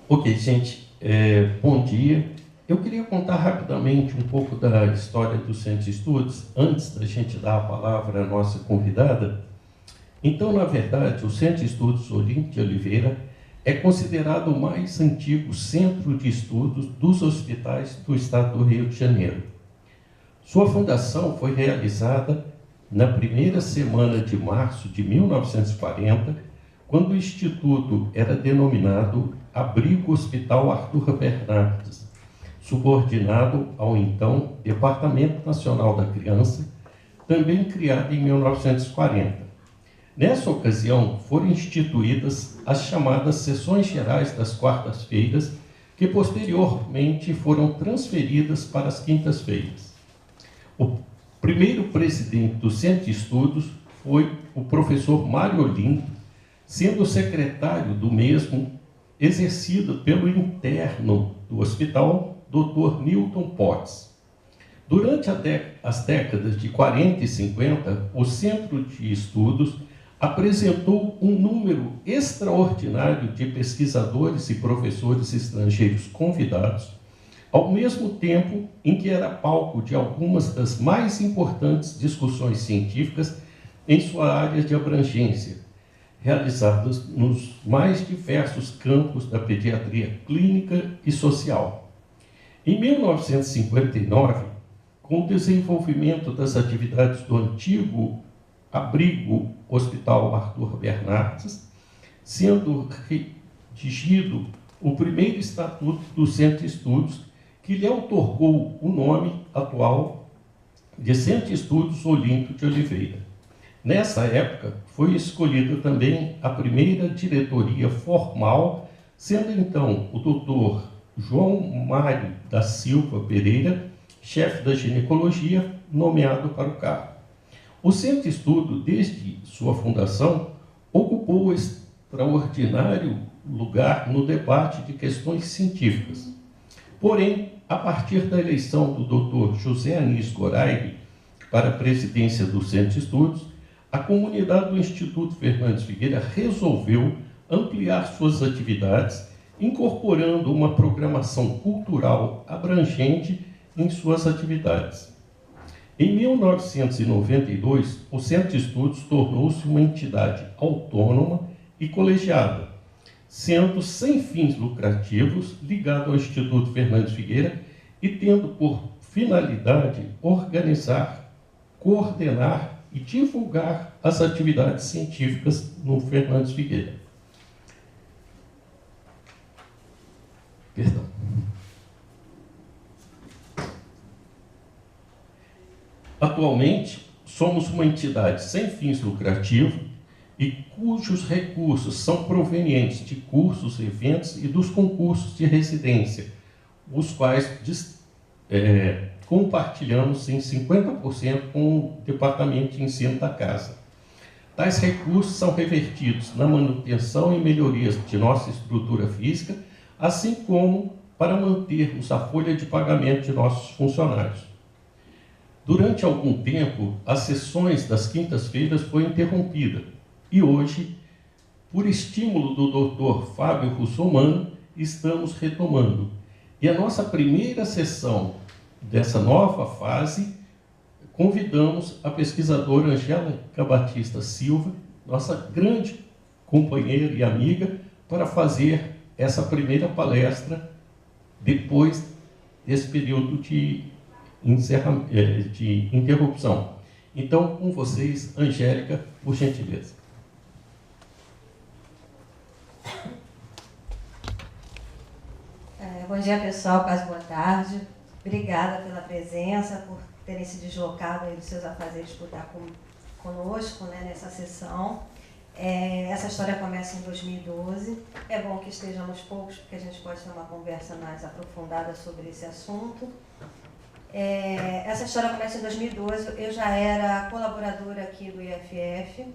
Ok, gente, bom dia. Eu queria contar rapidamente um pouco da história do Centro de Estudos, antes da gente dar a palavra à nossa convidada. Então, na verdade, o Centro de Estudos Olímpio de Oliveira é considerado o mais antigo centro de estudos dos hospitais do estado do Rio de Janeiro. Sua fundação foi realizada na primeira semana de março de 1940, quando o Instituto era denominado Abrigo Hospital Arthur Bernardes, subordinado ao então Departamento Nacional da Criança, também criado em 1940. Nessa ocasião, foram instituídas as chamadas sessões gerais das quartas-feiras, que posteriormente foram transferidas para as quintas-feiras. O primeiro presidente do Centro de Estudos foi o professor Mário Olinto, sendo secretário do mesmo exercido pelo interno do hospital, Dr. Newton Potts. Durante as décadas de 40 e 50, o Centro de Estudos apresentou um número extraordinário de pesquisadores e professores estrangeiros convidados, ao mesmo tempo em que era palco de algumas das mais importantes discussões científicas em sua área de abrangência, realizadas nos mais diversos campos da pediatria clínica e social. Em 1959, com o desenvolvimento das atividades do antigo Abrigo Hospital Arthur Bernardes, sendo redigido o primeiro estatuto do Centro de Estudos, que lhe outorgou o nome atual de Centro de Estudos Olímpio de Oliveira. Nessa época, foi escolhida também a primeira diretoria formal, sendo então o doutor João Mário da Silva Pereira, chefe da ginecologia, nomeado para o cargo. O Centro de Estudo, desde sua fundação, ocupou extraordinário lugar no debate de questões científicas. Porém, a partir da eleição do Dr. José Anis Goraibe para a presidência do Centro de Estudos, a comunidade do Instituto Fernandes Figueira resolveu ampliar suas atividades, incorporando uma programação cultural abrangente em suas atividades. Em 1992, o Centro de Estudos tornou-se uma entidade autônoma e colegiada, sendo sem fins lucrativos, ligado ao Instituto Fernandes Figueira e tendo por finalidade organizar, coordenar e divulgar as atividades científicas no Fernandes Figueira. Perdão. Atualmente, somos uma entidade sem fins lucrativos e cujos recursos são provenientes de cursos, eventos e dos concursos de residência, os quais compartilhamos em 50% com o Departamento de Ensino da Casa. Tais recursos são revertidos na manutenção e melhorias de nossa estrutura física, assim como para mantermos a folha de pagamento de nossos funcionários. Durante algum tempo, as sessões das quintas-feiras foram interrompidas e hoje, por estímulo do Dr. Fábio Russomano, estamos retomando. E a nossa primeira sessão dessa nova fase, convidamos a pesquisadora Angélica Batista Silva, nossa grande companheira e amiga, para fazer essa primeira palestra depois desse período de interrupção. Então, com vocês, Angélica, por gentileza. Bom dia, pessoal, quase boa tarde. Obrigada pela presença, por terem se deslocado aí dos seus afazeres por estar conosco, né, nessa sessão. Essa história começa em 2012. É bom que estejamos poucos, porque a gente pode ter uma conversa mais aprofundada sobre esse assunto. Essa história começa em 2012. Eu já era colaboradora aqui do IFF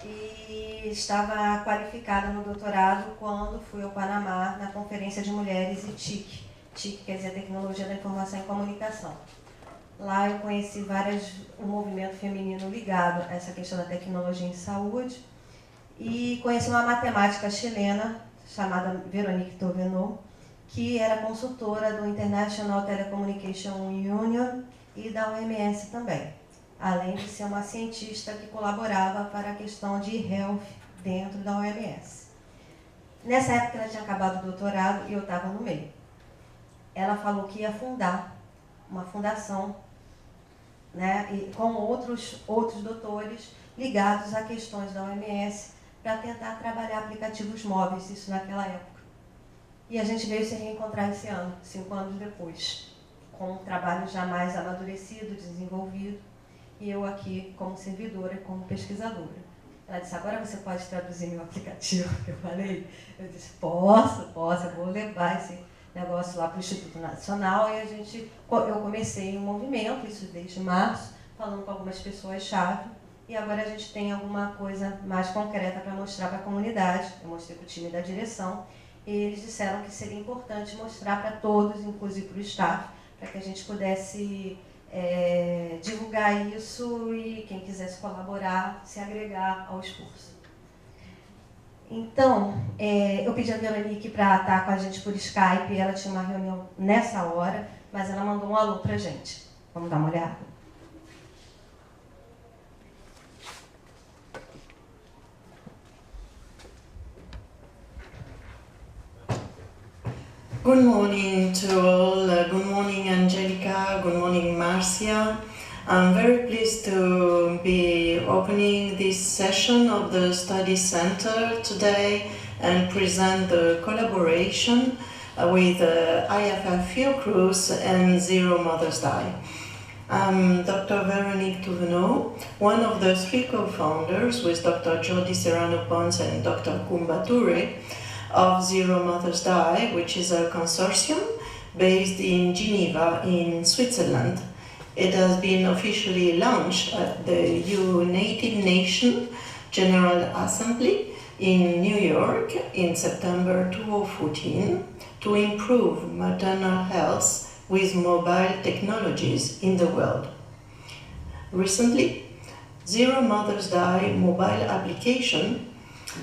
e estava qualificada no doutorado quando fui ao Panamá na Conferência de Mulheres e TIC. TIC quer dizer Tecnologia da Informação e Comunicação. Lá eu conheci o movimento feminino ligado a essa questão da tecnologia em saúde e conheci uma matemática chilena chamada Veronique Tauvenot, que era consultora do International Telecommunication Union e da OMS também, além de ser uma cientista que colaborava para a questão de health dentro da OMS. Nessa época ela tinha acabado o doutorado e eu estava no meio. Ela falou que ia fundar uma fundação, né, e com outros doutores ligados a questões da OMS para tentar trabalhar aplicativos móveis, isso naquela época. E a gente veio se reencontrar esse ano, 5 anos depois, com um trabalho já mais amadurecido, desenvolvido, e eu aqui como servidora e como pesquisadora. Ela disse, agora você pode traduzir meu aplicativo, que eu falei. Eu disse, posso, eu vou levar esse negócio lá para o Instituto Nacional, e eu comecei um movimento, isso desde março, falando com algumas pessoas-chave, e agora a gente tem alguma coisa mais concreta para mostrar para a comunidade. Eu mostrei para o time da direção, e eles disseram que seria importante mostrar para todos, inclusive para o staff, para que a gente pudesse divulgar isso e quem quisesse colaborar, se agregar ao esforço. Então, eu pedi a Veronique para estar com a gente por Skype, ela tinha uma reunião nessa hora, mas ela mandou um alô para a gente. Vamos dar uma olhada? Good morning to all. Good morning, Angelica. Good morning, Marcia. I'm very pleased to be opening this session of the Study Center today and present the collaboration with IFF Fiocruz and Zero Mothers Die. I'm Dr. Veronique Tauvenot, one of the 3 co-founders with Dr. Jordi Serrano-Pons and Dr. Kumba Toure of Zero Mothers Die, which is a consortium based in Geneva in Switzerland. It has been officially launched at the United Nations General Assembly in New York in September 2014 to improve maternal health with mobile technologies in the world. Recently, Zero Mothers Die mobile application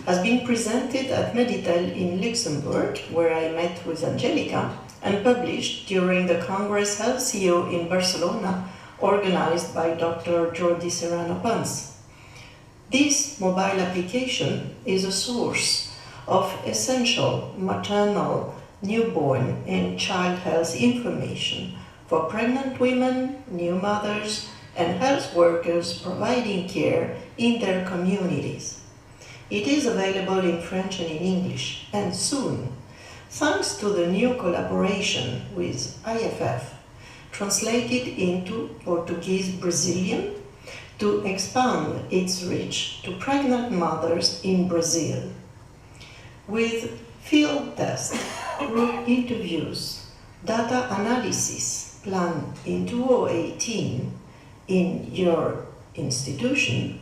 has been presented at Meditel in Luxembourg, where I met with Angelica, and published during the Congress Health CEO in Barcelona, organized by Dr. Jordi Serrano-Pons. This mobile application is a source of essential maternal, newborn, and child health information for pregnant women, new mothers, and health workers providing care in their communities. It is available in French and in English, and soon, thanks to the new collaboration with IFF, translated into Portuguese Brazilian to expand its reach to pregnant mothers in Brazil. With field tests, group interviews, data analysis planned in 2018 in your institution,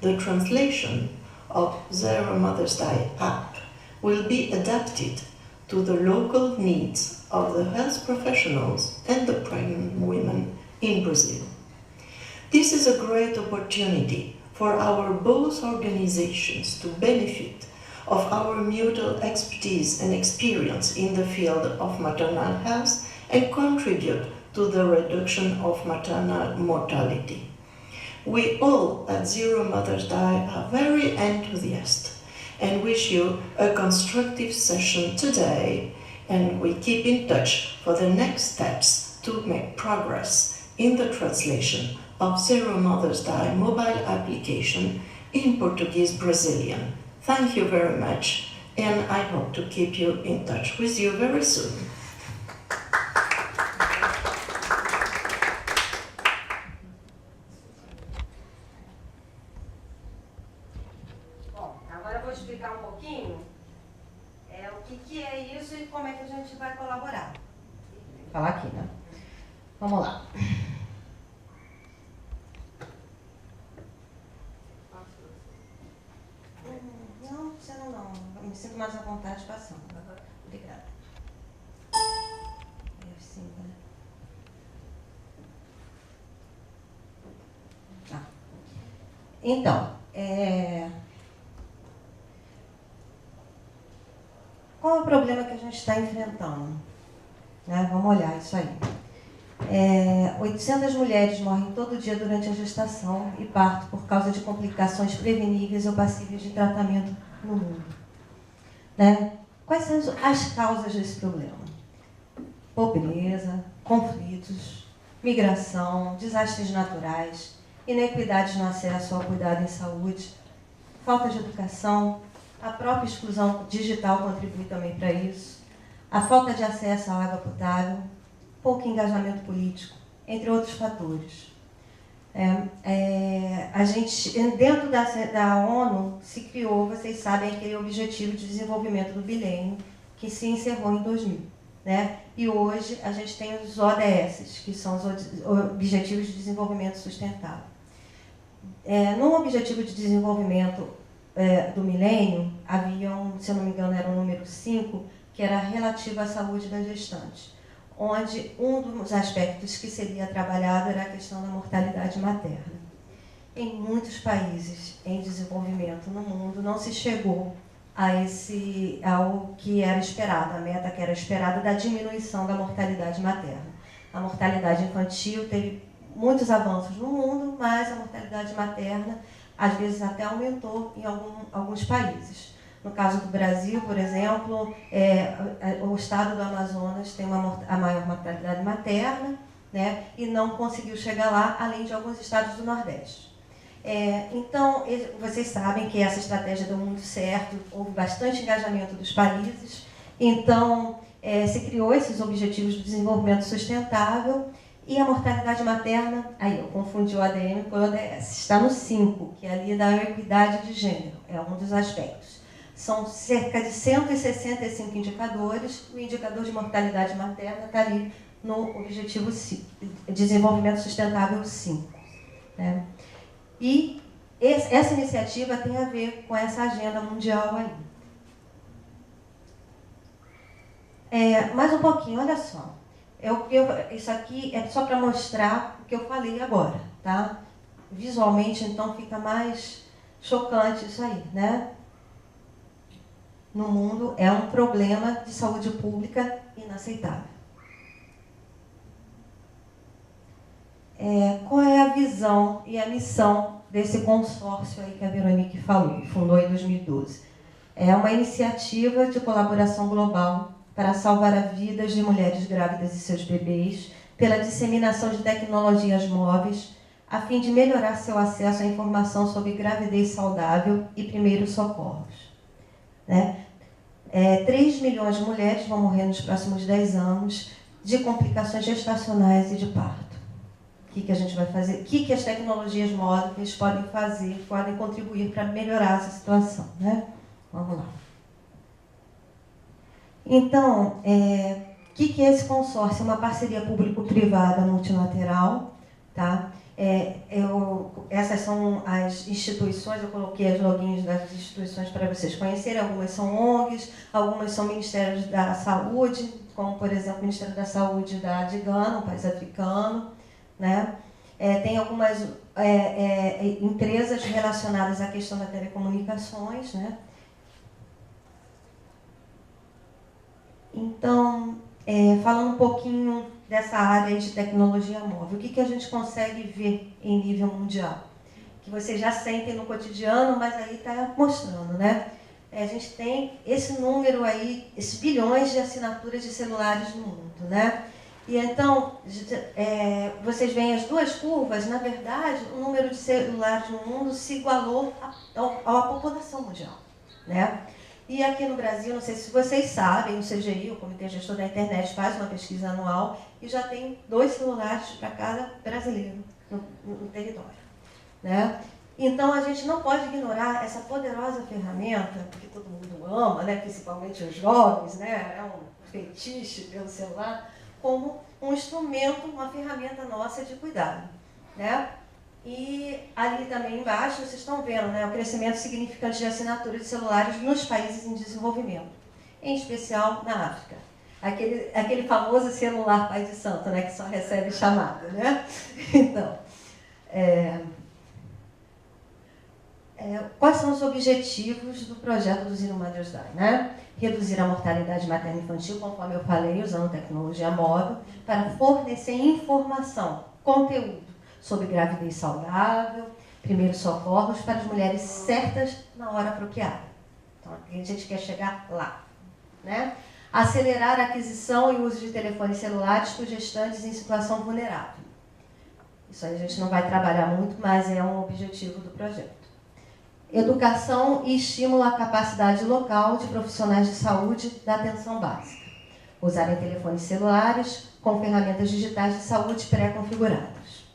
the translation of Zero Mothers Die app will be adapted to the local needs of the health professionals and the pregnant women in Brazil. This is a great opportunity for our both organizations to benefit of our mutual expertise and experience in the field of maternal health and contribute to the reduction of maternal mortality. We all at Zero Mothers Die are very enthusiastic and wish you a constructive session today, and we keep in touch for the next steps to make progress in the translation of Zero Mothers Die mobile application in Portuguese Brazilian. Thank you very much, and I hope to keep you in touch with you very soon. Falar aqui, né? Vamos lá. Não, precisa não. Eu me sinto mais à vontade passando. Obrigada. Então, qual é o problema que a gente está enfrentando? Né? Vamos olhar isso aí. 800 mulheres morrem todo dia durante a gestação e parto por causa de complicações preveníveis ou passíveis de tratamento no mundo. Né? Quais são as causas desse problema? Pobreza, conflitos, migração, desastres naturais, inequidades no acesso ao cuidado em saúde, falta de educação, a própria exclusão digital contribui também para isso, a falta de acesso à água potável, pouco engajamento político, entre outros fatores. A gente, dentro da ONU, se criou, vocês sabem, aquele Objetivo de Desenvolvimento do Milênio, que se encerrou em 2000. Né? E hoje a gente tem os ODS, que são os Objetivos de Desenvolvimento Sustentável. No Objetivo de Desenvolvimento do Milênio, haviam, se eu não me engano, era o número 5, que era relativo à saúde da gestante, onde um dos aspectos que seria trabalhado era a questão da mortalidade materna. Em muitos países em desenvolvimento no mundo não se chegou ao que era esperado, a meta que era esperada da diminuição da mortalidade materna. A mortalidade infantil teve muitos avanços no mundo, mas a mortalidade materna às vezes até aumentou em alguns países. No caso do Brasil, por exemplo, o estado do Amazonas tem a maior mortalidade materna, né, e não conseguiu chegar lá, além de alguns estados do Nordeste. Então, vocês sabem que essa estratégia deu muito certo, houve bastante engajamento dos países, então se criou esses Objetivos de Desenvolvimento Sustentável e a mortalidade materna, aí eu confundi o ADM com o ODS, está no 5, que é ali da equidade de gênero, é um dos aspectos. São cerca de 165 indicadores, o indicador de mortalidade materna está ali no Objetivo de Desenvolvimento Sustentável 5. Né? E essa iniciativa tem a ver com essa agenda mundial aí. Mais um pouquinho, olha só. Isso aqui é só para mostrar o que eu falei agora, tá? Visualmente, então, fica mais chocante isso aí, né? No mundo é um problema de saúde pública inaceitável. Qual é a visão e a missão desse consórcio aí que a Veronique falou, que fundou em 2012? É uma iniciativa de colaboração global para salvar as vidas de mulheres grávidas e seus bebês, pela disseminação de tecnologias móveis, a fim de melhorar seu acesso à informação sobre gravidez saudável e primeiros socorros. Né? 3 milhões de mulheres vão morrer nos próximos 10 anos de complicações gestacionais e de parto. O que a gente vai fazer? O que as tecnologias móveis podem fazer, podem contribuir para melhorar essa situação, né? Vamos lá. Então, o que é esse consórcio? É uma parceria público-privada multilateral, tá? Essas são as instituições, eu coloquei as logins das instituições para vocês conhecerem. Algumas são ONGs, algumas são Ministérios da Saúde, como, por exemplo, o Ministério da Saúde de Gana, um país africano. Né? Tem algumas empresas relacionadas à questão das telecomunicações. Né? Então, falando um pouquinho dessa área de tecnologia móvel, o que a gente consegue ver em nível mundial? Que vocês já sentem no cotidiano, mas aí está mostrando, né? A gente tem esse número aí, esses bilhões de assinaturas de celulares no mundo, né? E então, vocês veem as duas curvas, na verdade, o número de celulares no mundo se igualou à população mundial, né? E aqui no Brasil, não sei se vocês sabem, o CGI, o Comitê Gestor da Internet, faz uma pesquisa anual e já tem 2 celulares para cada brasileiro no território. Né? Então, a gente não pode ignorar essa poderosa ferramenta, que todo mundo ama, né? Principalmente os jovens, né? É um fetiche pelo celular, como um instrumento, uma ferramenta nossa de cuidado. Né? E ali também embaixo, vocês estão vendo, né, o crescimento significante de assinaturas de celulares nos países em desenvolvimento, em especial na África. Aquele famoso celular pai de santo, né, que só recebe chamada. Né? Então, Quais são os objetivos do projeto do Zero Mothers Die, né? Reduzir a mortalidade materno-infantil, conforme eu falei, usando tecnologia móvel, para fornecer informação, conteúdo sobre gravidez saudável, primeiros socorros para as mulheres certas na hora apropriada. Então, a gente quer chegar lá, né? Acelerar a aquisição e uso de telefones celulares por gestantes em situação vulnerável. Isso aí a gente não vai trabalhar muito, mas é um objetivo do projeto. Educação e estímulo à capacidade local de profissionais de saúde da atenção básica. Usarem telefones celulares com ferramentas digitais de saúde pré-configuradas.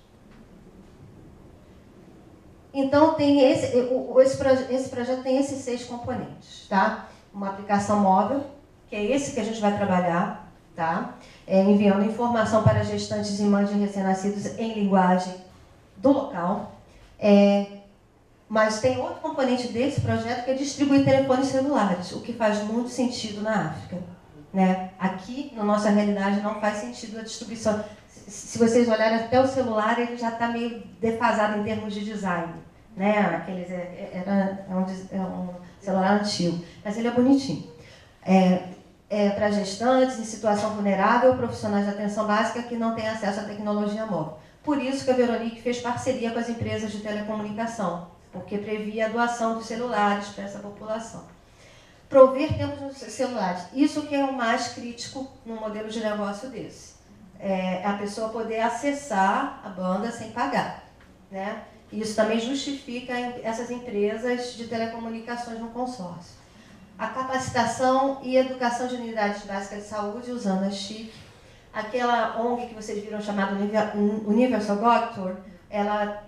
Então, esse projeto tem esses 6 componentes, tá? Uma aplicação móvel, que é esse que a gente vai trabalhar, tá? Enviando informação para gestantes e mães de recém-nascidos em linguagem do local. Mas tem outro componente desse projeto que é distribuir telefones celulares, o que faz muito sentido na África, né? Aqui, na nossa realidade, não faz sentido a distribuição. Se vocês olharem até o celular, ele já está meio defasado em termos de design, né? É um celular antigo, mas ele é bonitinho. Para gestantes em situação vulnerável, profissionais de atenção básica que não têm acesso à tecnologia móvel. Por isso que a Veronique fez parceria com as empresas de telecomunicação, porque previa a doação dos celulares para essa população. Prover tempos nos celulares. Isso que é o mais crítico num modelo de negócio desse. A pessoa poder acessar a banda sem pagar, né? Isso também justifica essas empresas de telecomunicações no consórcio. A capacitação e educação de unidades básicas de saúde usando a CHIC. Aquela ONG que vocês viram chamada Universal Doctor, ela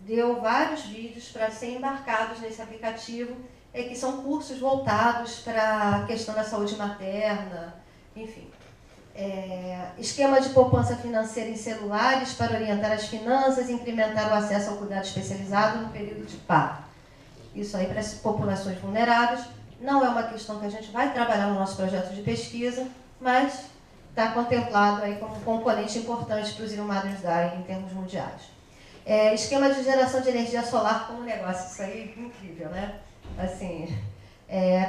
deu vários vídeos para serem embarcados nesse aplicativo, que são cursos voltados para a questão da saúde materna, enfim. Esquema de poupança financeira em celulares para orientar as finanças e incrementar o acesso ao cuidado especializado no período de parto. Isso aí para as populações vulneráveis. Não é uma questão que a gente vai trabalhar no nosso projeto de pesquisa, mas está contemplado aí como um componente importante para os Zero Mothers Die em termos mundiais. Esquema de geração de energia solar como negócio. Isso aí é incrível, né? Assim,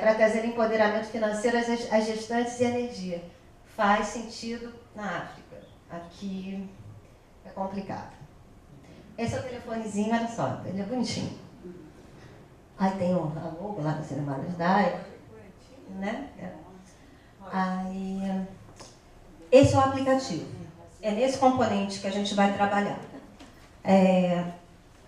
para trazer empoderamento financeiro às gestantes e energia. Faz sentido na África. Aqui é complicado. Esse é o telefonezinho, olha só, ele é bonitinho. Aí tem a logo lá do Zero Mothers Die, né? Aí, esse é o aplicativo. É nesse componente que a gente vai trabalhar.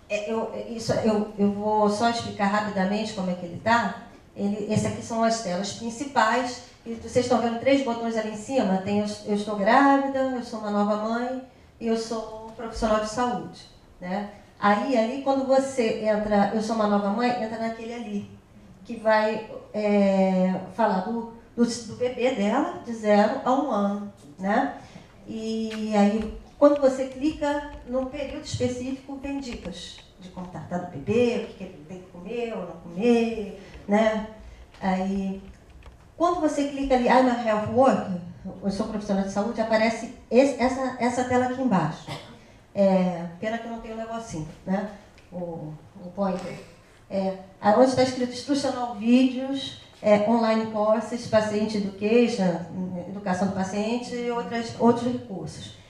Eu vou só explicar rapidamente como é que ele está. Esse aqui são as telas principais. E vocês estão vendo 3 botões ali em cima. Tem eu estou grávida, eu sou uma nova mãe e eu sou um profissional de saúde, né? Aí quando você entra, eu sou uma nova mãe, entra naquele ali, que vai falar do bebê dela, de 0 a 1 ano, né? E aí, quando você clica no período específico, tem dicas de como tratar do bebê, o que ele tem que comer ou não comer, né? Aí, quando você clica ali, I'm a health worker, eu sou profissional de saúde, aparece essa tela aqui embaixo. Pena que não tem um negocinho, né? O pointer. Onde está escrito Instructional Vídeos, Online Courses, Patient Education, Educação do Paciente e outros recursos.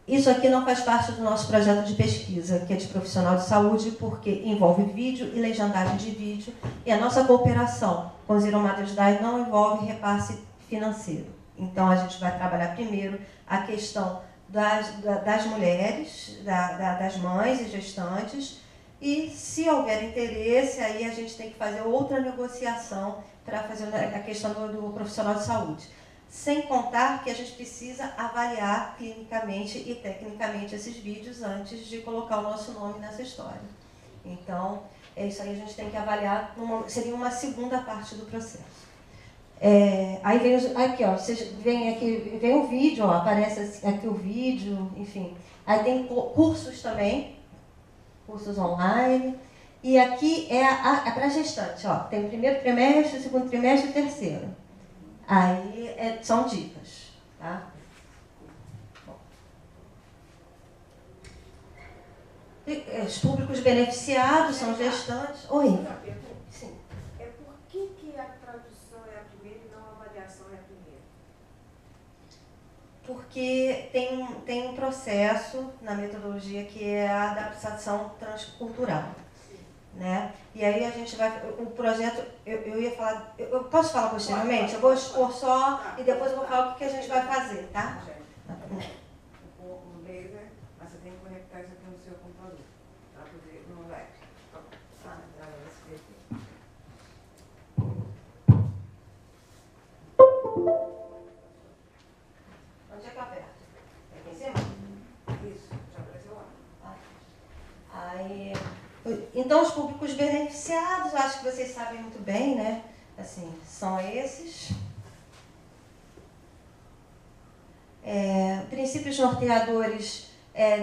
Isso aqui não faz parte do nosso projeto de pesquisa, que é de profissional de saúde, porque envolve vídeo e legendagem de vídeo, e a nossa cooperação com os Zero Mothers Die não envolve repasse financeiro. Então, a gente vai trabalhar primeiro a questão das mulheres, das mães e gestantes, e se houver interesse, aí a gente tem que fazer outra negociação para fazer a questão do profissional de saúde. Sem contar que a gente precisa avaliar clinicamente e tecnicamente esses vídeos antes de colocar o nosso nome nessa história. Então, isso aí a gente tem que avaliar, seria uma segunda parte do processo. Aí vem aqui, ó, vocês veem aqui, vem o vídeo, ó, aparece aqui o vídeo, enfim. Aí tem cursos também, cursos online. E aqui é para gestante, ó. Tem o primeiro trimestre, o segundo trimestre e o terceiro. Aí são dicas, tá? Bom. Os públicos beneficiados são gestantes. Oi. Sim. É por que a tradução é a primeira e não a avaliação é a primeira? Porque tem um processo na metodologia que é a adaptação transcultural. Né? E aí a gente vai, o projeto, eu ia falar, eu posso falar posteriormente? Eu vou expor só e depois eu vou falar o que a gente vai fazer, tá? O laser, mas você tem que conectar isso aqui no seu computador, para poder, no live. Onde é que eu aperto? É aqui em cima? Isso, já apareceu lá. Aí, então, os públicos beneficiados, eu acho que vocês sabem muito bem, né? Assim, são esses. Princípios norteadores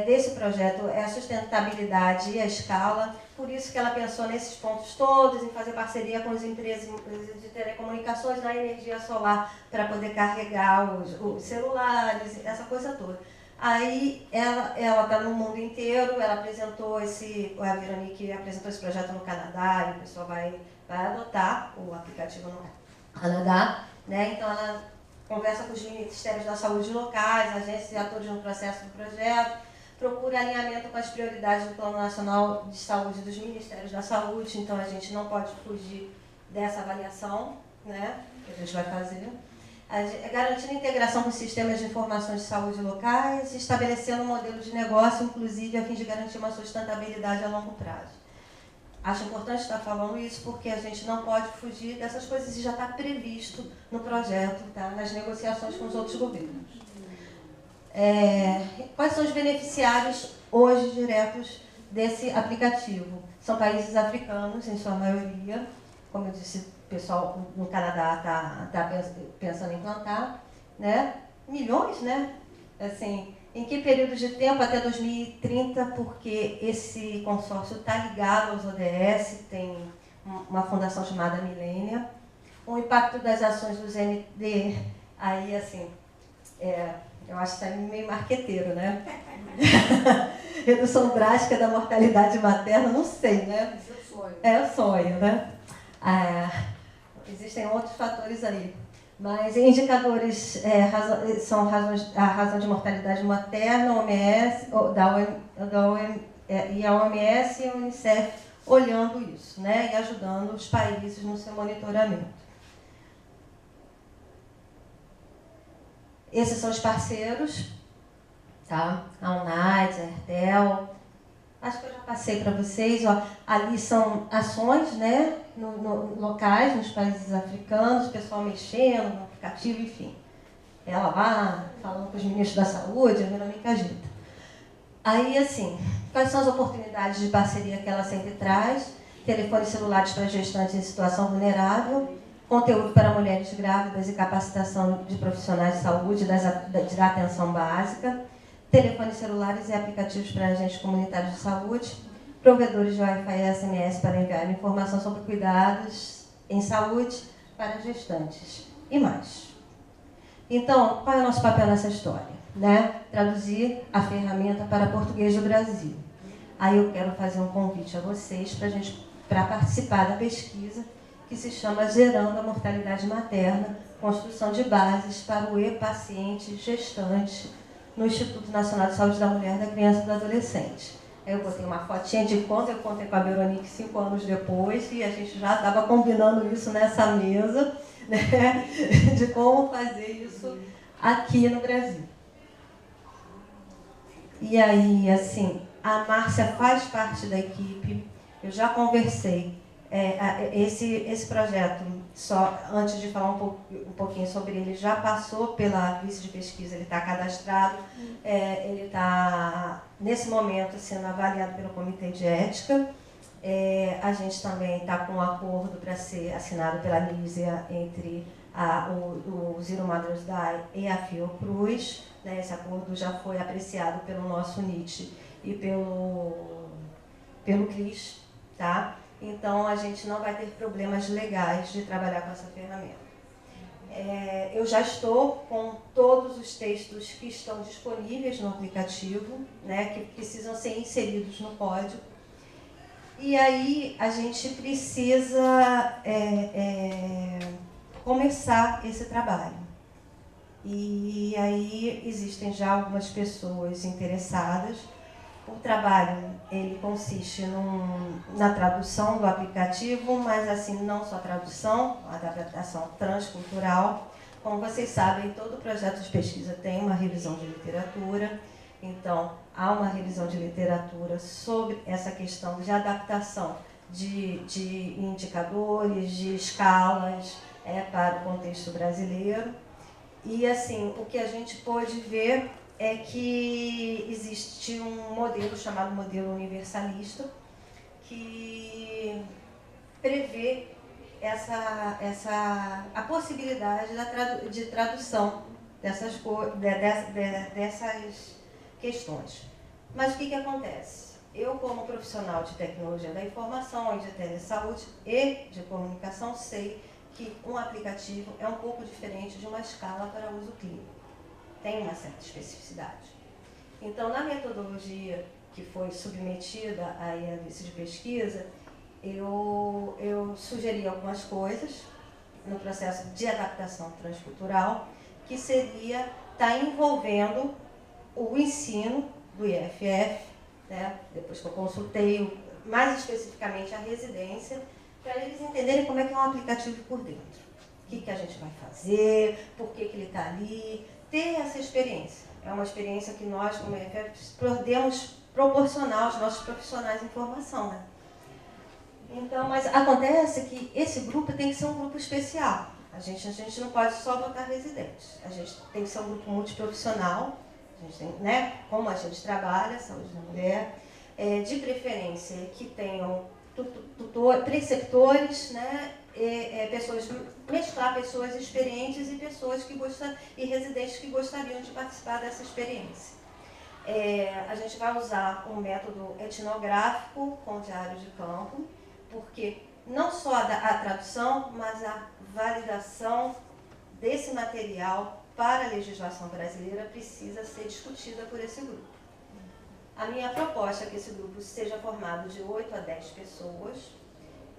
desse projeto é a sustentabilidade e a escala. Por isso que ela pensou nesses pontos todos, em fazer parceria com as empresas de telecomunicações na energia solar para poder carregar os celulares, essa coisa toda. Aí ela está no mundo inteiro, ela apresentou a Veronique apresentou esse projeto no Canadá, e o pessoal vai adotar o aplicativo no Canadá, né? Então ela conversa com os ministérios da saúde locais, agências e atores no processo do projeto, procura alinhamento com as prioridades do Plano Nacional de Saúde dos Ministérios da Saúde, então a gente não pode fugir dessa avaliação, né? Que a gente vai fazer. Garantindo a integração com sistemas de informação de saúde locais, estabelecendo um modelo de negócio, inclusive, a fim de garantir uma sustentabilidade a longo prazo. Acho importante estar falando isso porque a gente não pode fugir dessas coisas e já está previsto no projeto, tá? Nas negociações com os outros governos. Quais são os beneficiários hoje diretos desse aplicativo? São países africanos, em sua maioria, como eu disse, o pessoal no Canadá está pensando em implantar, né? Milhões, né? Assim, em que período de tempo? Até 2030, porque esse consórcio está ligado aos ODS, tem uma fundação chamada Millennia. O impacto das ações dos MD, aí assim, eu acho que está meio marqueteiro, né? Redução drástica da mortalidade materna, não sei, né? Esse é o sonho. É o sonho, né? Existem outros fatores aí. Mas indicadores são a razão de mortalidade materna, OMS, e a OMS e a Unicef olhando isso, né? E ajudando os países no seu monitoramento. Esses são os parceiros, tá? A UNAIDS, a Hertel. Acho que eu já passei para vocês, ó. Ali são ações, né? Locais, nos países africanos, o pessoal mexendo no aplicativo, enfim. Ela lá, falando com os ministros da saúde, a Veronique agita. Aí, assim, quais são as oportunidades de parceria que ela sempre traz? Telefones celulares para gestantes em situação vulnerável, conteúdo para mulheres grávidas e capacitação de profissionais de saúde da atenção básica, telefones celulares e aplicativos para agentes comunitários de saúde, provedores de Wi-Fi e SMS para enviar informação sobre cuidados em saúde para gestantes e mais. Então, qual é o nosso papel nessa história? Né? Traduzir a ferramenta para português do Brasil. Aí eu quero fazer um convite a vocês para participar da pesquisa que se chama Zerando a Mortalidade Materna, Construção de Bases para o E-Paciente Gestante no Instituto Nacional de Saúde da Mulher, da Criança e do Adolescente. Eu botei uma fotinha de quando eu contei com a Veronique 5 anos depois, e a gente já estava combinando isso nessa mesa, né, de como fazer isso aqui no Brasil. E aí, assim, a Márcia faz parte da equipe, eu já conversei. Esse projeto, só antes de falar um pouquinho sobre ele, já passou pela vice de pesquisa, ele está cadastrado, ele está, nesse momento, sendo avaliado pelo Comitê de Ética. A gente também está com um acordo para ser assinado pela Nízia entre o Zero Mothers Die e a Fiocruz. Né? Esse acordo já foi apreciado pelo nosso NIT e pelo CRIS, tá? Então, a gente não vai ter problemas legais de trabalhar com essa ferramenta. Eu já estou com todos os textos que estão disponíveis no aplicativo, né, que precisam ser inseridos no código. E aí a gente precisa começar esse trabalho. E aí existem já algumas pessoas interessadas. O trabalho ele consiste na tradução do aplicativo, mas assim não só tradução, a adaptação transcultural. Como vocês sabem, todo projeto de pesquisa tem uma revisão de literatura. Então, há uma revisão de literatura sobre essa questão de adaptação de indicadores, de escalas para o contexto brasileiro. E, assim, o que a gente pôde ver é que existe um modelo chamado modelo universalista que prevê a possibilidade de tradução dessas questões. Mas o que acontece? Eu, como profissional de tecnologia da informação e de telesaúde e de comunicação, sei que um aplicativo é um pouco diferente de uma escala para uso clínico. Tem uma certa especificidade. Então, na metodologia que foi submetida à análise de pesquisa, eu sugeri algumas coisas no processo de adaptação transcultural, que seria estar envolvendo o ensino do IFF, né? Depois que eu consultei mais especificamente a residência, para eles entenderem como é que é um aplicativo por dentro. O que a gente vai fazer, por que ele está ali, ter essa experiência. É uma experiência que nós, como IFF, podemos proporcionar aos nossos profissionais em formação, né? Então, mas acontece que esse grupo tem que ser um grupo especial. A gente não pode só botar residentes. A gente tem que ser um grupo multiprofissional. A gente tem, né, como a gente trabalha, saúde da mulher, de preferência que tenham preceptores, né, mesclar pessoas experientes e pessoas e residentes que gostariam de participar dessa experiência. A gente vai usar um método etnográfico com diário de campo, porque não só a tradução, mas a validação desse material para a legislação brasileira precisa ser discutida por esse grupo. A minha proposta é que esse grupo seja formado de 8 a 10 pessoas.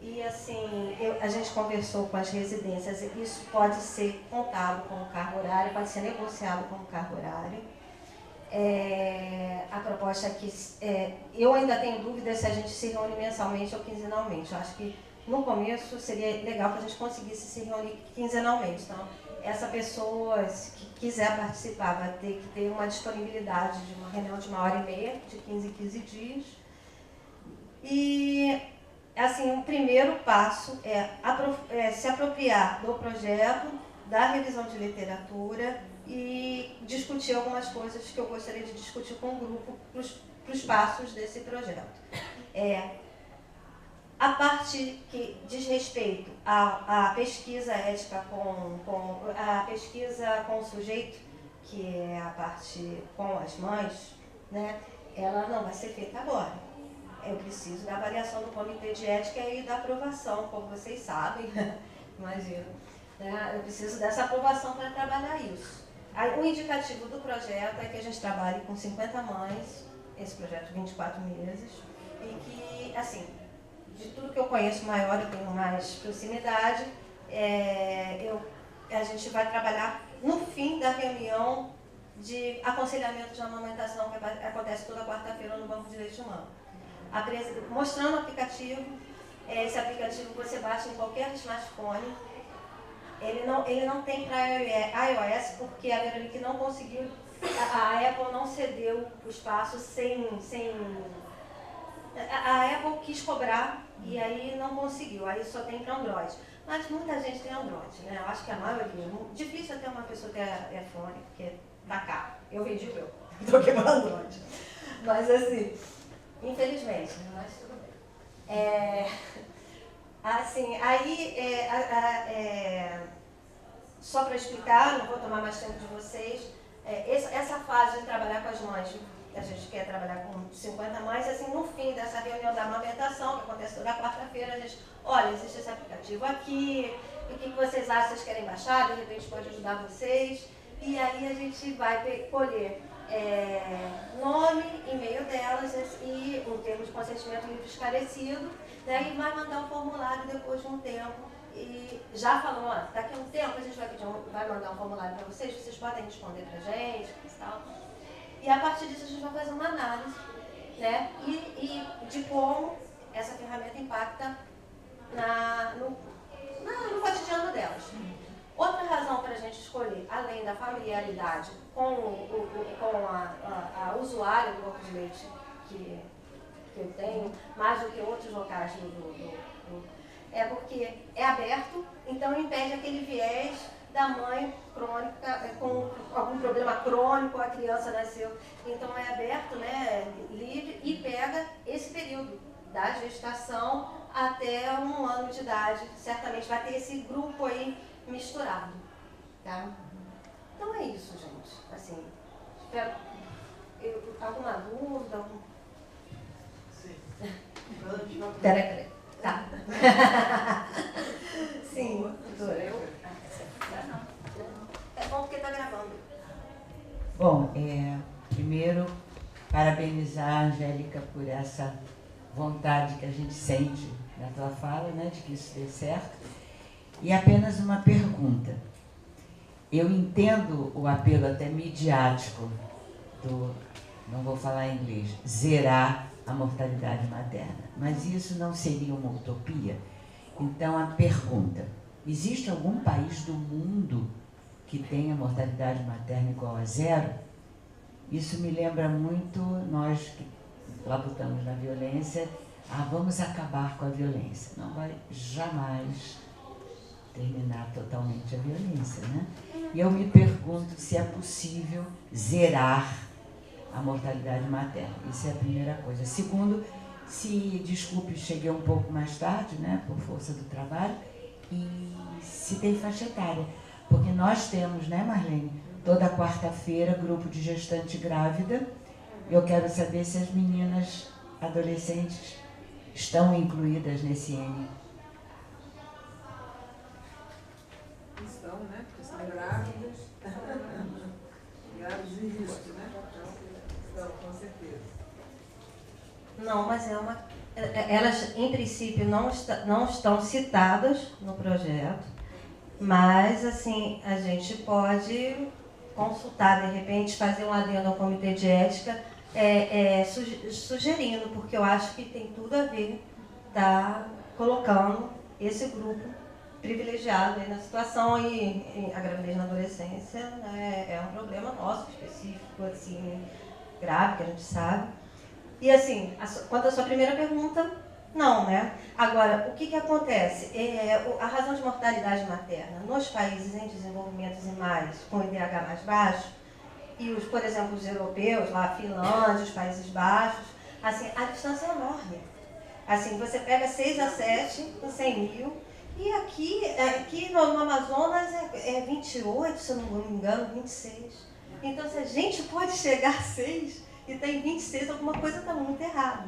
E assim, a gente conversou com as residências, isso pode ser contado como carga horária, pode ser negociado como carga horária. A proposta é que eu ainda tenho dúvida se a gente se reúne mensalmente ou quinzenalmente. Eu acho que no começo seria legal que a gente conseguisse se reunir quinzenalmente. Então, essa pessoa que quiser participar vai ter que ter uma disponibilidade de uma reunião de 1h30, de 15 em 15 dias. E, assim, o primeiro passo é se apropriar do projeto, da revisão de literatura e discutir algumas coisas que eu gostaria de discutir com o grupo para os passos desse projeto. A parte que diz respeito à pesquisa ética a pesquisa com o sujeito, que é a parte com as mães, né, ela não vai ser feita agora. Eu preciso da avaliação do comitê de ética e da aprovação, como vocês sabem, imagino. Né, eu preciso dessa aprovação para trabalhar isso. O indicativo do projeto é que a gente trabalhe com 50 mães, esse projeto de 24 meses, e que, assim, de tudo que eu conheço maior, eu tenho mais proximidade, a gente vai trabalhar no fim da reunião de aconselhamento de amamentação que acontece toda quarta-feira no Banco de Leite Humano. Mostrando o aplicativo, esse aplicativo você baixa em qualquer smartphone. Ele não tem para iOS porque a Veronique não conseguiu, a Apple não cedeu o espaço a Apple quis cobrar e aí não conseguiu, aí só tem para Android. Mas muita gente tem Android, né? Eu acho que a maioria. Difícil até uma pessoa ter iPhone, porque tá caro. Eu vendi o meu, do que para Android. Mas assim, infelizmente, mas tudo bem. Assim, aí, só para explicar, não vou tomar mais tempo de vocês, essa fase de trabalhar com as mães, a gente quer trabalhar com 50 mães, assim, no fim dessa reunião da amamentação, que acontece toda quarta-feira, a gente, olha, existe esse aplicativo aqui, e o que vocês acham, vocês querem baixar, de repente pode ajudar vocês. E aí a gente vai colher nome, e-mail delas e um termo de consentimento livre esclarecido, né, e vai mandar um formulário depois de um tempo. E já falou, ó, daqui a um tempo a gente vai mandar um formulário para vocês podem responder para a gente e tal. E a partir disso a gente vai fazer uma análise, né, e de como essa ferramenta impacta no cotidiano delas. Outra razão para a gente escolher, além da familiaridade com a usuária do banco de leite que eu tenho, mais do que outros locais é porque é aberto, então impede aquele viés da mãe crônica, com algum problema crônico, a criança nasceu. Então é aberto, né, livre, e pega esse período da gestação até 1 ano de idade. Certamente vai ter esse grupo aí misturado, tá? Então é isso, gente. Assim, espero... alguma dúvida? Sim. Peraí. Tá. Sim, doutora. É bom porque tá gravando. Bom, primeiro, parabenizar a Angélica por essa vontade que a gente sente na tua fala, né, de que isso dê certo. E apenas uma pergunta. Eu entendo o apelo até midiático não vou falar em inglês, zerar a mortalidade materna, mas isso não seria uma utopia? Então a pergunta, existe algum país do mundo que tenha mortalidade materna igual a 0? Isso me lembra muito nós que labutamos na violência, vamos acabar com a violência. Não vai jamais terminar totalmente a violência, né? E eu me pergunto se é possível zerar a mortalidade materna. Isso é a primeira coisa. Segundo, desculpe, cheguei um pouco mais tarde, né, por força do trabalho, e se tem faixa etária. Porque nós temos, né, Marlene, toda quarta-feira, grupo de gestante grávida. Eu quero saber se as meninas adolescentes estão incluídas nesse N. Estão, né? Porque são grávidas. Grávidas de risco, né? Estão, com certeza. Não, mas elas, em princípio, não estão citadas no projeto, mas, assim, a gente pode consultar, de repente, fazer um adendo ao comitê de ética, sugerindo, porque eu acho que tem tudo a ver, tá colocando esse grupo privilegiado aí na situação, e a gravidez na adolescência, né, é um problema nosso, específico, assim, grave, que a gente sabe. E assim, quanto à sua primeira pergunta, não, né? Agora, o que acontece? A razão de mortalidade materna nos países em desenvolvimento e mais, com IDH mais baixo, e por exemplo, os europeus, lá a Finlândia, os Países Baixos, assim, a distância é enorme. Assim, você pega 6 a 7 em 100 mil, e aqui no Amazonas é 28, se eu não me engano, 26. Então, se a gente pode chegar a 6 e tem 26, alguma coisa está muito errada.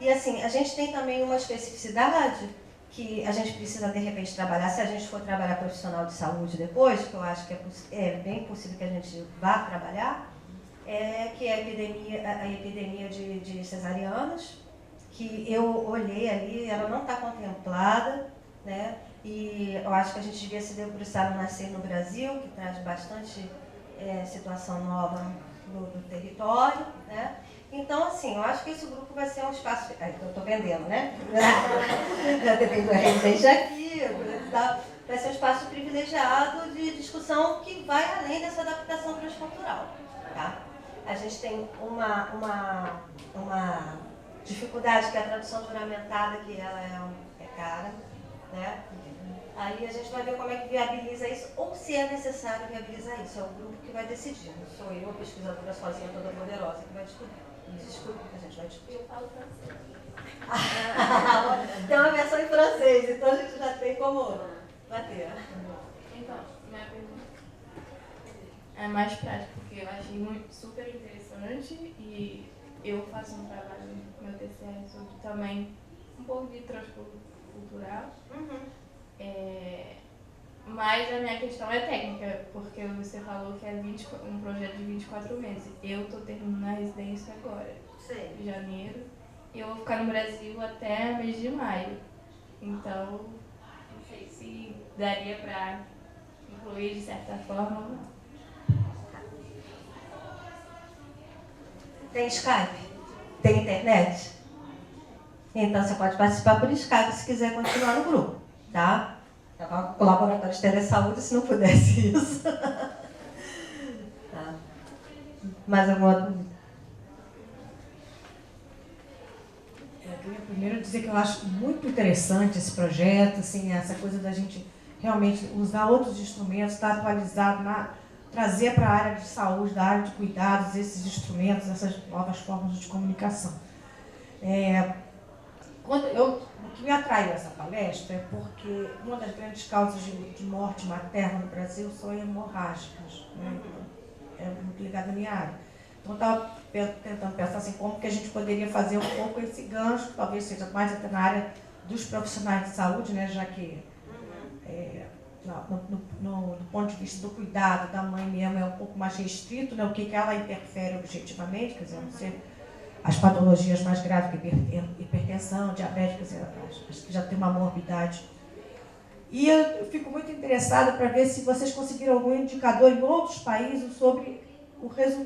E assim, a gente tem também uma especificidade que a gente precisa, de repente, trabalhar, se a gente for trabalhar profissional de saúde depois, que eu acho que é bem possível que a gente vá trabalhar, que é a epidemia de cesarianas, que eu olhei ali, ela não está contemplada, né? E eu acho que a gente devia se debruçar no Nascer no Brasil, que traz bastante situação nova do território, né? Então, assim, eu acho que esse grupo vai ser um espaço... eu estou vendendo, né? Já tem residente aqui, vai ser um espaço privilegiado de discussão que vai além dessa adaptação transcultural, tá? A gente tem uma dificuldade, que é a tradução juramentada, que ela é cara, né? Aí a gente vai ver como é que viabiliza isso, ou se é necessário viabilizar isso. É o grupo que vai decidir. Não sou eu, a pesquisadora sozinha, toda poderosa, que vai descobrir. Desculpa, a gente vai discutir. Eu falo francês. Tem uma versão em francês, então a gente já tem como bater. Então, minha pergunta é mais prática, porque eu achei super interessante e eu faço um trabalho no meu TCE sobre também um pouco de transcultural. Mas a minha questão é técnica, porque você falou que é um projeto de 24 meses. Eu estou terminando a residência agora, em janeiro, e eu vou ficar no Brasil até mês de maio. Então, não sei se daria para incluir de certa forma ou não. Tem Skype? Tem internet? Então você pode participar por Skype se quiser continuar no grupo, tá? O Laboratório de Telesaúde, se não pudesse isso. Tá. Mais alguma dúvida? Eu queria primeiro dizer que eu acho muito interessante esse projeto, assim, essa coisa da gente realmente usar outros instrumentos, estar atualizado, trazer para a área de saúde, da área de cuidados, esses instrumentos, essas novas formas de comunicação. O que me atraiu essa palestra é porque uma das grandes causas de morte materna no Brasil são hemorrágicas, né? É muito ligado à minha área. Então, eu estava tentando pensar assim, como que a gente poderia fazer um pouco esse gancho, talvez seja mais até na área dos profissionais de saúde, né? Já que do ponto de vista do cuidado da mãe mesmo é um pouco mais restrito, né? O que ela interfere objetivamente, quer dizer, não ser as patologias mais graves, hipertensão, diabetes, acho que já tem uma morbidade. E eu fico muito interessada para ver se vocês conseguiram algum indicador em outros países sobre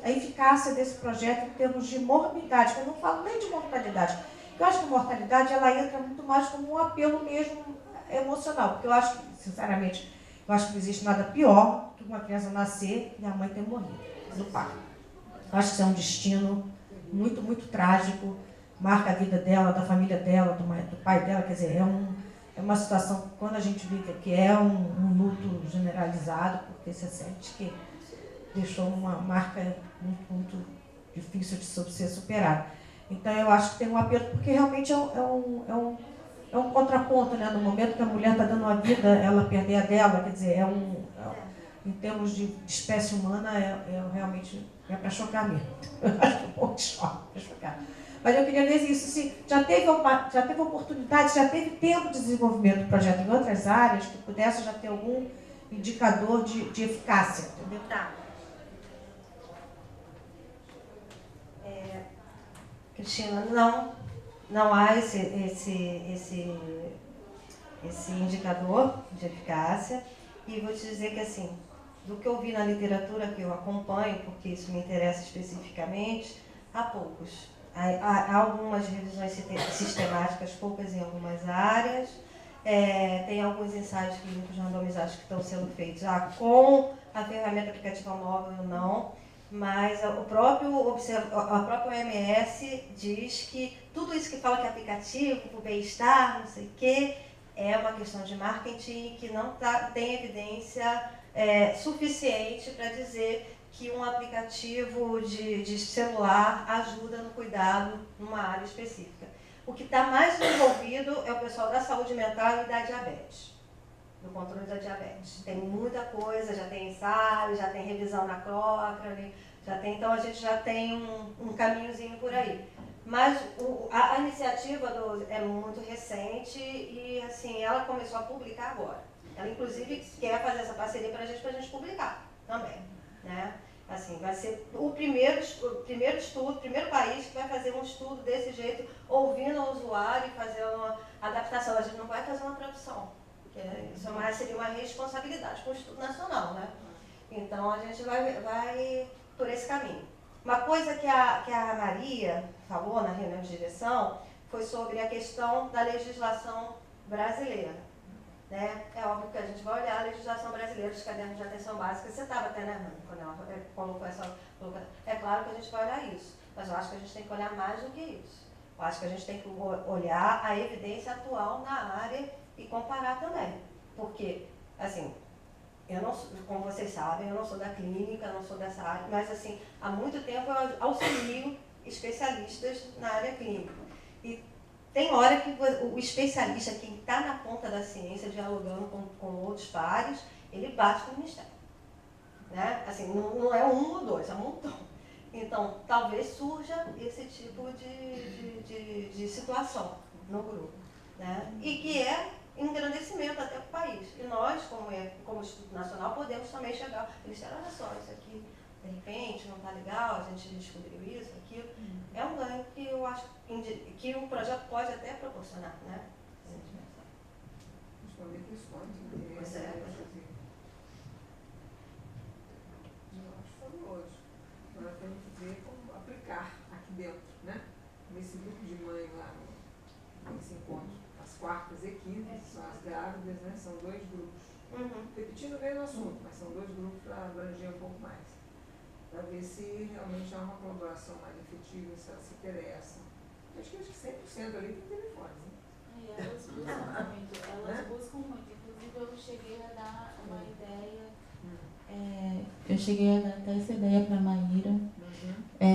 a eficácia desse projeto em termos de morbidade. Eu não falo nem de mortalidade. Eu acho que a mortalidade ela entra muito mais como um apelo mesmo emocional. Porque eu acho que, sinceramente, eu acho que não existe nada pior que uma criança nascer e a mãe ter morrido do parto. Eu acho que isso é um destino muito, muito trágico, marca a vida dela, da família dela, do pai dela, quer dizer, é uma situação, quando a gente vive aqui, é um luto generalizado, porque você sente que deixou uma marca muito, muito difícil de ser superada. Então, eu acho que tem um apelo, porque realmente é um contraponto, né? No momento que a mulher está dando a vida, ela perder a dela, quer dizer, em termos de espécie humana, realmente é para chocar mesmo. Eu acho que é um pouco de choque para chocar. Mas eu queria dizer isso, assim, já teve oportunidade, já teve tempo de desenvolvimento do projeto em outras áreas que pudesse já ter algum indicador de eficácia, entendeu? Tá. Cristina, não há esse indicador de eficácia. E vou te dizer que, assim, do que eu vi na literatura que eu acompanho, porque isso me interessa especificamente, há poucos. Há algumas revisões sistemáticas, poucas em algumas áreas. Tem alguns ensaios clínicos randomizados que estão sendo feitos com a ferramenta aplicativa móvel ou não, mas a própria OMS diz que tudo isso que fala que é aplicativo, para o bem-estar, não sei o quê, é uma questão de marketing que não tem evidência suficiente para dizer que um aplicativo de celular ajuda no cuidado numa área específica. O que está mais envolvido é o pessoal da saúde mental e da diabetes, do controle da diabetes. Tem muita coisa, já tem ensaio, já tem revisão na Cochrane, então a gente já tem um caminhozinho por aí. Mas a iniciativa é muito recente e, assim, ela começou a publicar agora. Ela, inclusive, quer fazer essa parceria para a gente publicar também, né? Assim, vai ser o primeiro país que vai fazer um estudo desse jeito, ouvindo o usuário e fazendo uma adaptação. A gente não vai fazer uma tradução, porque isso seria uma responsabilidade com o Instituto Nacional, né? Então, a gente vai por esse caminho. Uma coisa que a Maria falou na reunião de direção foi sobre a questão da legislação brasileira. Né? É óbvio que a gente vai olhar a legislação brasileira dos cadernos de atenção básica. Você estava até, né, Armando, quando ela colocou essa... É claro que a gente vai olhar isso, mas eu acho que a gente tem que olhar mais do que isso. Eu acho que a gente tem que olhar a evidência atual na área e comparar também. Porque, assim, eu não sou, como vocês sabem, eu não sou da clínica, não sou dessa área, mas, assim, há muito tempo eu auxilio especialistas na área clínica. E tem hora que o especialista, quem está na ponta da ciência, dialogando com outros pares, ele bate no Ministério. Né? Assim, não é um ou dois, é um montão. Então, talvez surja esse tipo de situação no grupo. Né? E que é engrandecimento até para o país. E nós, como Instituto Nacional, podemos também chegar. Eles disseram, olha só, isso aqui, de repente, não está legal, a gente descobriu isso, aquilo. É um ganho que eu acho que o projeto pode até proporcionar, né? Responder questões. Pois é. Eu acho fabuloso. Agora temos que ver como aplicar aqui dentro, né? Nesse grupo de mães lá nesse encontro. As quartas e quintas, são as grávidas, né? São 2 grupos. Repetindo o mesmo assunto, mas são 2 grupos para abranger um pouco mais. Para ver se realmente há uma colaboração mais efetiva, se ela se interessa. Acho que 100% ali tem telefone, né? E elas buscam muito, buscam muito. Inclusive eu cheguei a dar uma ideia, eu cheguei a dar até essa ideia para a Maíra,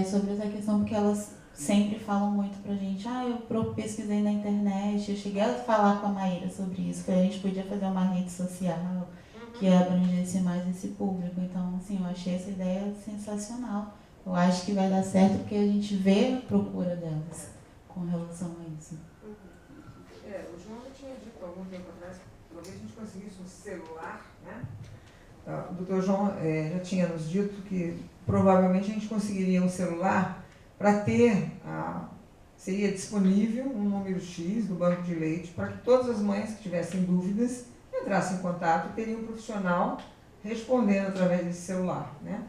sobre essa questão, porque elas sempre falam muito pra gente, eu pesquisei na internet, eu cheguei a falar com a Maíra sobre isso, que a gente podia fazer uma rede social que abrangesse mais esse público. Então, assim, eu achei essa ideia sensacional. Eu acho que vai dar certo porque a gente vê a procura delas com relação a isso. O João já tinha dito há algum tempo atrás, talvez a gente conseguisse um celular, né? O doutor João já tinha nos dito que provavelmente a gente conseguiria um celular para ter, seria disponível um número X do banco de leite para que todas as mães que tivessem dúvidas entrassem em contato e teriam um profissional respondendo através desse celular, né?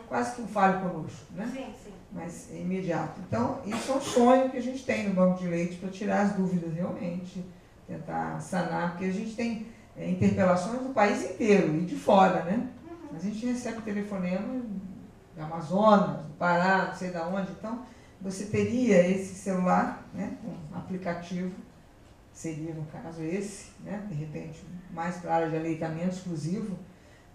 Quase que um fale conosco, né? Sim. Mas é imediato. Então, isso é um sonho que a gente tem no banco de leite para tirar as dúvidas realmente, tentar sanar, porque a gente tem interpelações do país inteiro e de fora, né? Mas a gente recebe telefonema do Amazonas, do Pará, não sei de onde. Então, você teria esse celular, né, com aplicativo, seria no caso esse, né, de repente mais para a área de aleitamento exclusivo,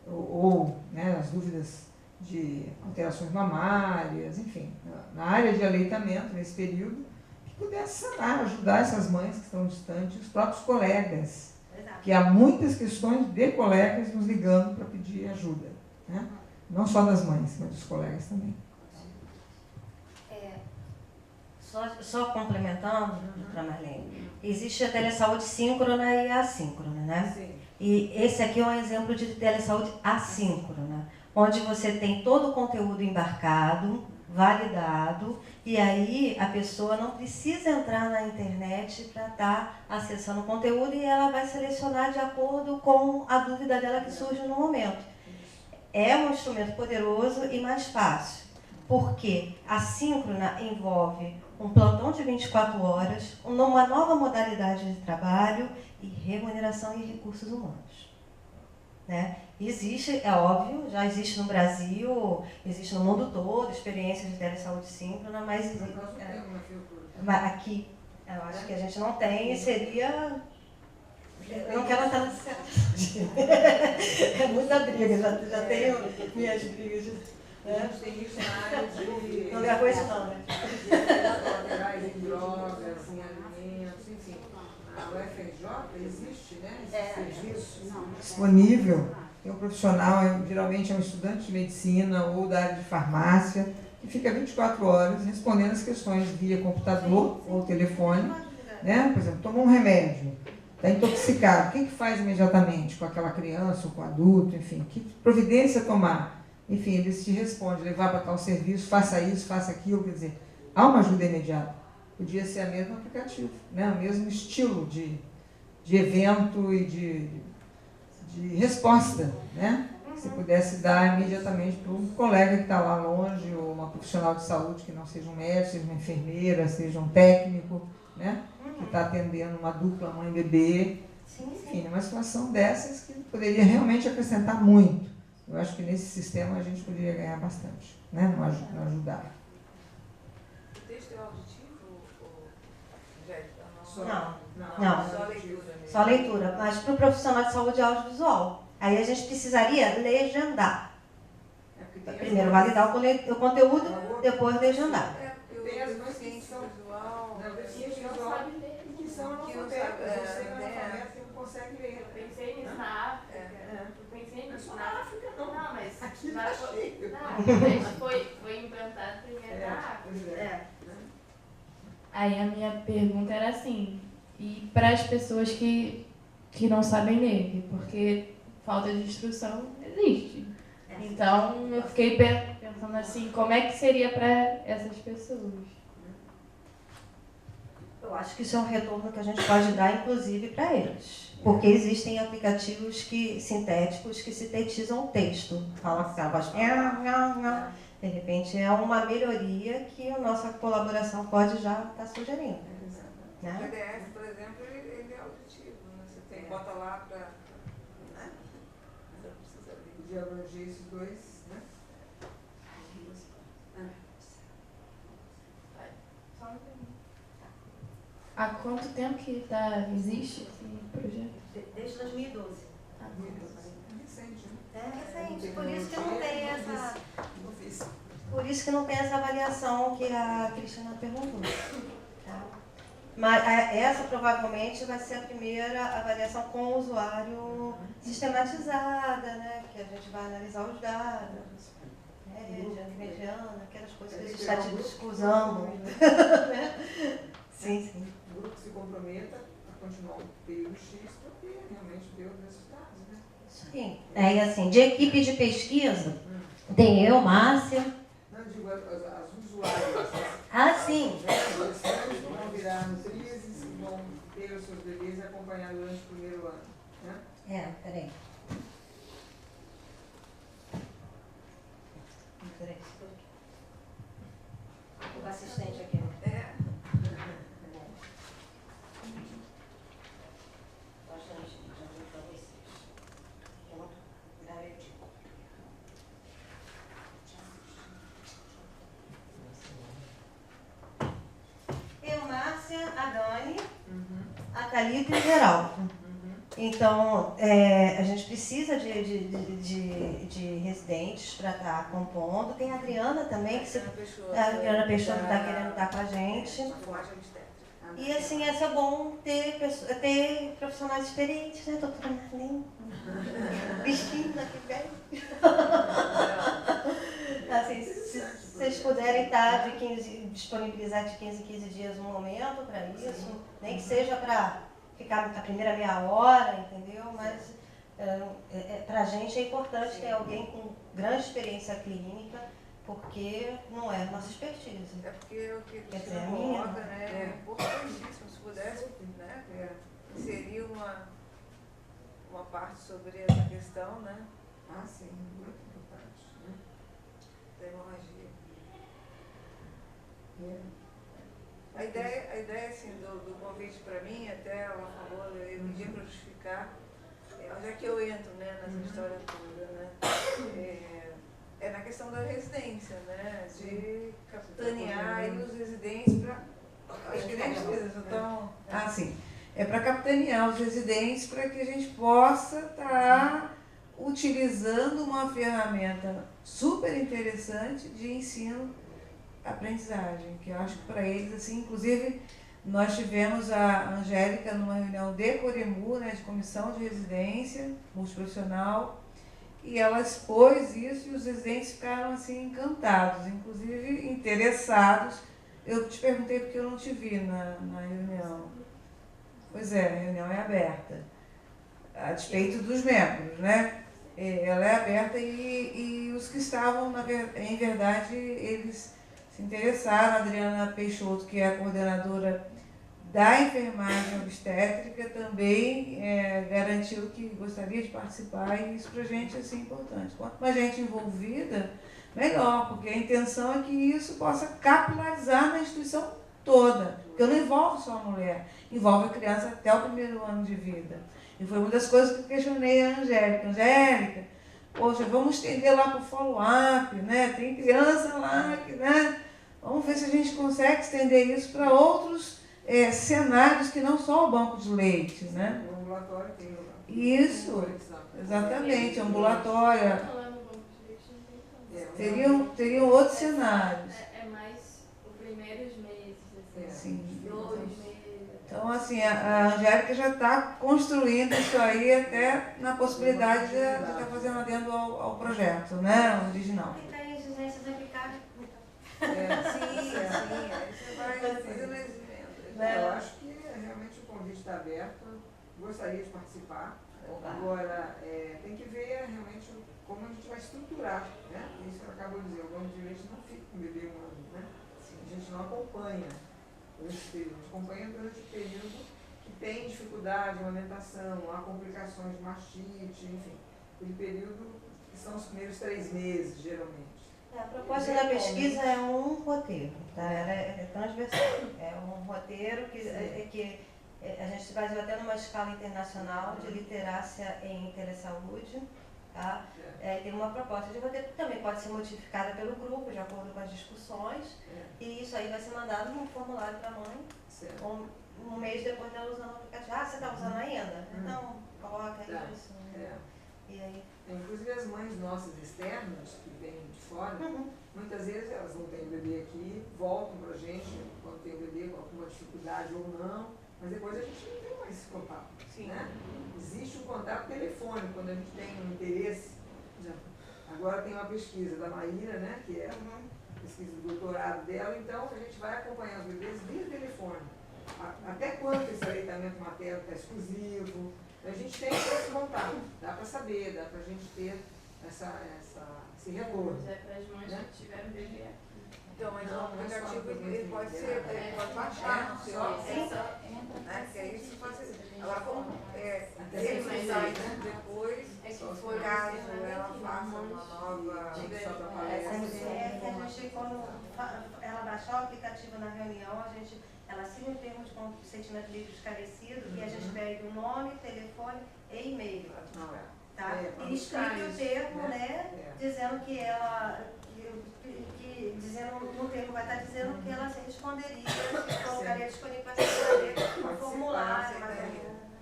ou né, as dúvidas de alterações mamárias, enfim, na área de aleitamento nesse período, que pudesse sanar, ajudar essas mães que estão distantes, os próprios colegas, que há muitas questões de colegas nos ligando para pedir ajuda, né? Não só das mães, mas dos colegas também. Só complementando, doutora Marlene, existe a telesaúde síncrona e assíncrona, né? Sim. E esse aqui é um exemplo de telesaúde assíncrona, onde você tem todo o conteúdo embarcado, validado, e aí a pessoa não precisa entrar na internet para estar acessando o conteúdo e ela vai selecionar de acordo com a dúvida dela que surge no momento. É um instrumento poderoso e mais fácil, porque a síncrona envolve um plantão de 24 horas, uma nova modalidade de trabalho e remuneração e recursos humanos. Né? Existe, é óbvio, já existe no Brasil, existe no mundo todo, experiências de telesaúde síncrona, mas aqui, eu acho que a gente não tem e seria... Eu não quero estar na sociedade. É muita briga, já tenho minhas brigas. A gente tem isso na área de... Não gravou isso não, né? Colaterais em drogas, em alimentos, enfim. A UFRJ existe, né? Esse serviço disponível. Tem um profissional, geralmente é um estudante de medicina ou da área de farmácia, que fica 24 horas respondendo as questões via computador ou telefone. Né? Por exemplo, tomou um remédio, está intoxicado, o que faz imediatamente com aquela criança ou com o adulto, enfim, que providência tomar? Enfim, eles te respondem, levar para tal serviço, faça isso, faça aquilo, quer dizer, há uma ajuda imediata. Podia ser o mesmo aplicativo, né? O mesmo estilo de evento e de resposta, né? Que você pudesse dar imediatamente para um colega que está lá longe, ou uma profissional de saúde que não seja um médico, seja uma enfermeira, seja um técnico, né? Que está atendendo uma dupla mãe e bebê. Enfim, uma situação dessas que poderia realmente acrescentar muito. Eu acho que nesse sistema a gente poderia ganhar bastante, né? No ajudar. O texto é auditivo, Não. Só leitura mesmo. Só leitura. Mas para o profissional de saúde é audiovisual. Aí a gente precisaria legendar. Primeiro validar o conteúdo, depois legendar. Tem as mães que são visual, que são analfabetas, você é analfabeto que não consegue ler. Eu pensei nisso na África. Eu pensei nisso na África. Não, mas aqui tá cheio. Mas foi implantado primeiro na África. Aí a minha pergunta era assim, e para as pessoas que que não sabem ler, porque falta de instrução existe. Então, eu fiquei pensando assim, como é que seria para essas pessoas? Eu acho que isso é um retorno que a gente pode dar, inclusive, para eles. Porque existem aplicativos sintéticos que sintetizam o texto. Fala assim, a voz... De repente, é uma melhoria que a nossa colaboração pode já estar sugerindo. O PDF, por exemplo, ele é auditivo. Né? Você tem, bota lá para... Né? Você precisa de abranger esses dois, né? Há quanto tempo que existe esse projeto? Desde 2012. Recente, né? É recente, por isso que não tem essa... Por isso que não tem essa avaliação que a Cristina perguntou. Tá? Mas essa provavelmente vai ser a primeira avaliação com o usuário sistematizada, né? Que a gente vai analisar os dados, média, mediana, aquelas coisas que os estatísticos usam. Sim, sim. O grupo se comprometa a continuar um período X para ter realmente ver os resultados, né? Sim. E assim, de equipe de pesquisa, tem eu, Márcia. Não, eu digo as usuárias. Ah, sim. Adolescentes vão virar nutrizes e vão ter os seus bebês e acompanhar durante o primeiro ano, né? Peraí. Peraí. O assistente aqui. Eu, Márcia, a Dani, a Thalita e o Geraldo. Então, a gente precisa de residentes para estar compondo. Tem a Adriana também, a Adriana Peixoto está querendo estar com a gente. E assim, é bom ter profissionais experientes, né, doutora Marlene? Bichinha que vem. Assim, se vocês puderem estar disponibilizar de 15 em 15 dias um momento para isso, nem que seja para ficar a primeira meia hora, entendeu? Mas para a gente é importante ter alguém com grande experiência clínica, porque não é nossa expertise. É porque o que você coloca, né, é importantíssimo. Se pudesse, né, inserir uma parte sobre essa questão, né? Ah, sim, muito importante, né? Da hemorragia. A ideia assim, do convite para mim, até ela falou, eu pedia para justificar, já que eu entro, né, nessa história toda, né, é na questão da residência, né, de capitanear aí os residentes para... As residentes estão... Ah, sim. É para capitanear os residentes para que a gente possa estar utilizando uma ferramenta super interessante de ensino-aprendizagem, que eu acho que para eles, assim, inclusive, nós tivemos a Angélica numa reunião de Coremu, né, de comissão de residência multiprofissional, e ela expôs isso e os residentes ficaram assim encantados, inclusive interessados. Eu te perguntei porque eu não te vi na reunião. Pois é, a reunião é aberta, a despeito dos membros, né? Ela é aberta e os que estavam, em verdade, eles se interessaram. A Adriana Peixoto, que é a coordenadora da enfermagem obstétrica, também garantiu que gostaria de participar, e isso para a gente é assim, importante. Quanto mais gente envolvida, melhor, porque a intenção é que isso possa capilarizar na instituição toda, porque não envolve só a mulher, envolve a criança até o primeiro ano de vida. E foi uma das coisas que eu questionei a Angélica. Angélica, poxa, vamos estender lá para o follow-up, né? Tem criança lá, né? Vamos ver se a gente consegue estender isso para outros cenários que não só o banco de leite, né? O ambulatório tem isso, exatamente, ambulatório. Teriam outros cenários. É mais os primeiros meses, assim. Sim. 2 meses. Então, assim, a Angélica já está construindo isso aí até na possibilidade de estar fazendo adendo ao projeto, né? Original. Fica aí, exigências eficazes. Sim, aí você vai fazendo as emendas. Eu acho que realmente o convite está aberto gostaria de participar. Agora, tem que ver realmente como a gente vai estruturar, né? Isso que ela acabou de dizer, o banco de leite não fica com o bebê um ano, né? A gente não acompanha durante esse período, a gente acompanha durante o período que tem dificuldade de amamentação, há complicações de mastite, enfim, aquele período que são os primeiros 3 meses, geralmente. A proposta da pesquisa é um roteiro, tá? Ela é transversal. É um roteiro que a gente se baseou até numa escala internacional de literácia em telesaúde. Tá? Tem uma proposta de roteiro que também pode ser modificada pelo grupo, de acordo com as discussões, e isso aí vai ser mandado num formulário para a mãe, um mês depois dela usando o aplicativo. Ah, você está usando ainda? Então, coloca isso. E aí? Inclusive as mães nossas externas, que vêm de fora, muitas vezes elas não têm o bebê aqui, voltam para a gente quando tem o bebê com alguma dificuldade ou não, mas depois a gente não tem mais esse contato. Né? Existe um contato telefônico quando a gente tem um interesse. Agora tem uma pesquisa da Maíra, né, que é a pesquisa do doutorado dela, então a gente vai acompanhar os bebês via telefone. Até quanto esse aleitamento materno está exclusivo. A gente tem esse contato, dá para saber, dá para a gente ter esse retorno. É para as mães que tiveram bebê aqui. Então, mas o aplicativo ele pode ser, pode baixar no seu né? Que é isso pode ser. Agora, como ele sai depois, caso ela faça uma nova a gente, quando ela baixar o aplicativo na reunião, ela assina um termo de consentimento livre esclarecido e a gente pede o nome, telefone e e-mail. Tá? E explica o termo, né? Dizendo que ela, dizendo, no termo vai estar dizendo que ela responderia, se colocaria disponível para responder o formulário.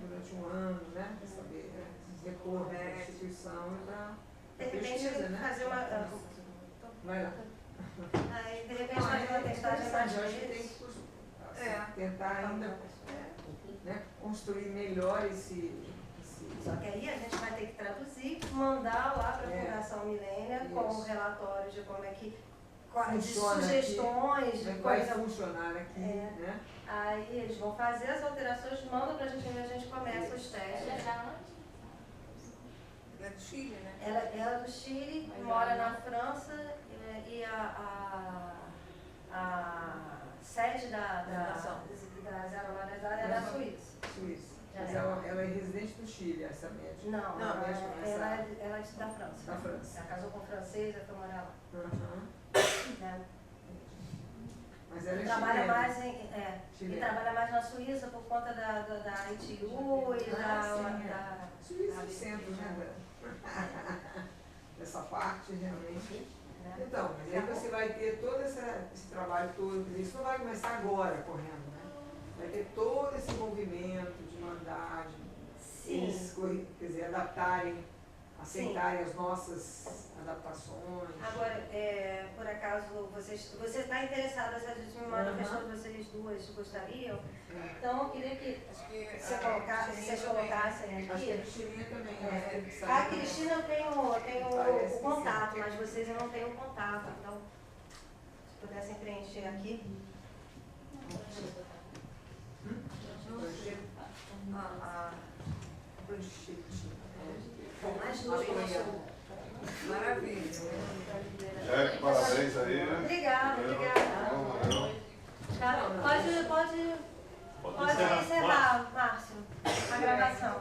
Durante um ano, né? Para saber retorno da instituição e da de repente fazer uma. Vai lá. Aí, de repente fazer uma testagem mais vezes. Tentar ainda construir melhor esse. Só que aí a gente vai ter que traduzir, mandar lá para a Fundação Milênia com o relatório de como é que. De sugestões, de vai funcionar aqui, né? Aí eles vão fazer as alterações, mandam para a gente e a gente começa os testes. Ela é do Chile, né? Ela é do Chile, mora na França e a sede da Zero Hora é da Suíça. Mas ela é residente do Chile, essa médica? Não, ela é da França. Da França. Ela casou com um francês e foi morar lá. Mas ela é trabalha mais e trabalha mais na Suíça por conta da ITU e da Suíça é centro, né? Essa parte realmente. Então, mas aí você vai ter todo esse trabalho todo, isso não vai começar agora correndo, né? Vai ter todo esse movimento de mandar, eles, quer dizer, adaptarem, aceitarem as nossas adaptações. Agora, por acaso, você está interessada, a gente me manifestou que vocês duas gostariam, então eu queria que vocês colocassem aqui. Acho que a Cristina também. A Cristina eu tenho o contato, mas vocês eu não tenho o contato, então se pudessem preencher aqui. Maravilha. Parabéns aí. Obrigada. Pode encerrar, Márcio, a gravação.